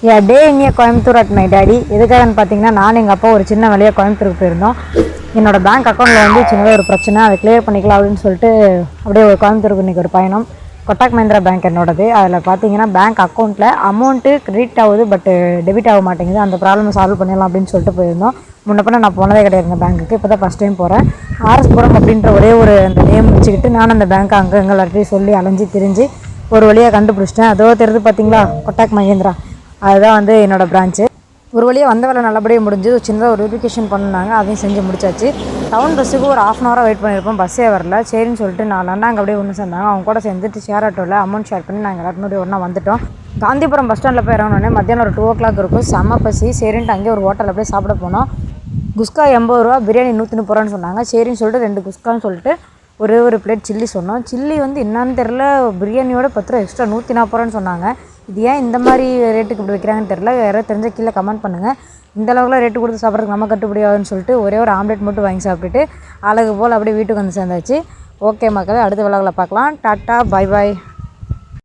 டே இனிய Coimbatore at my daddy. எதுக்காகன்னு பார்த்தீங்கன்னா, நானும் எங்கள் அப்பா ஒரு சின்ன வேலையாக கோயம்புத்தூருக்கு போயிருந்தோம். என்னோடய பேங்க் அக்கௌண்ட்டில் வந்து சின்னதாக ஒரு பிரச்சனை, அதை கிளியர் பண்ணிக்கலாம் அப்படின்னு சொல்லிட்டு அப்படியே ஒரு கோயம்புத்தூருக்கு இன்றைக்கி ஒரு பயணம். கொட்டாக் மஹிந்திரா பேங்க் என்னோடது. அதில் பார்த்தீங்கன்னா பேங்க் அக்கௌண்ட்டில் அமௌண்ட்டு கிரெடிட் ஆகுது, பட் டெபிட் ஆக மாட்டேங்குது. அந்த ப்ராப்ளம் சால்வ் பண்ணிடலாம் அப்படின்னு சொல்லிட்டு போயிருந்தோம். முன்னப்பண்ண நான் போனதே கிடையாது பேங்க்குக்கு, இப்போ தான் ஃபஸ்ட் டைம் போகிறேன். ஆர்எஸ்புரம் அப்படின்ற ஒரே ஒரு அந்த நேம் வச்சுக்கிட்டு நான் அந்த பேங்க்கை அங்கே எல்லாத்தையும் சொல்லி அலைஞ்சி திரிஞ்சு ஒரு வழியாக கண்டுபிடிச்சிட்டேன். அதோ தெரிஞ்சு பார்த்தீங்களா, கொட்டாக் மஹிந்திரா, அதுதான் வந்து என்னோடய பிரான்ச்சு. ஒரு வழியாக வந்த வேலை நல்லபடியாக முடிஞ்சு சின்னதாக ஒரு வெரிஃபிகேஷன் பண்ணாங்க, அதையும் செஞ்சு முடிச்சாச்சு. டவுன் பஸ்ஸுக்கு ஒரு 1/2 hour வெயிட் பண்ணியிருப்போம், பஸ்ஸே வரல. சரின்னு சொல்லிட்டு 4 அண்ணாங்க அப்படியே ஒன்று சேர்ந்தாங்க. அவங்க கூட சேர்ந்துட்டு ஷேர் ஆட்டோவில் அமௌண்ட் ஷேர் பண்ணி நாங்கள் எல்லாருமே ஒன்றா வந்துட்டோம். காந்திபுரம் பஸ் ஸ்டாண்டில் போய் இறங்கினோடனே மத்தியானம் ஒரு 2 o'clock இருக்கும். செம்ம பசி. சரின்ட்டு அங்கேயே ஒரு ஹோட்டலில் அப்படியே சாப்பிட போனோம். குஸ்கா 80 ரூபா, பிரியாணி 130 ரூபான்னு சொன்னாங்க. சரின்னு சொல்லிட்டு 2 குஸ்கான்னு சொல்லிட்டு ஒரே ஒரு பிளேட் சில்லி சொன்னோம். சில்லி வந்து என்னான்னு தெரில, பிரியாணியோட 10 ரூபா எக்ஸ்ட்ரா 140 ரூபான்னு சொன்னாங்க. இது ஏன் இந்த மாதிரி ரேட்டுக்கு இப்படி வைக்கிறாங்கன்னு தெரில. யாராவது தெரிஞ்ச கீழே கமெண்ட் பண்ணுங்கள். இந்த அளவுக்குலாம் ரேட்டு கொடுத்து சாப்பிட்றதுக்கு நம்ம கட்டுப்படியாகுன்னு சொல்லிட்டு ஒரே ஒரு ஆம்லேட் மட்டும் வாங்கி சாப்பிட்டுட்டு அழகு போல் அப்படியே வீட்டுக்கு வந்து சேர்ந்தாச்சு. ஓகே மக்களே, அடுத்த விழாவில் பார்க்கலாம். Tata, bye bye.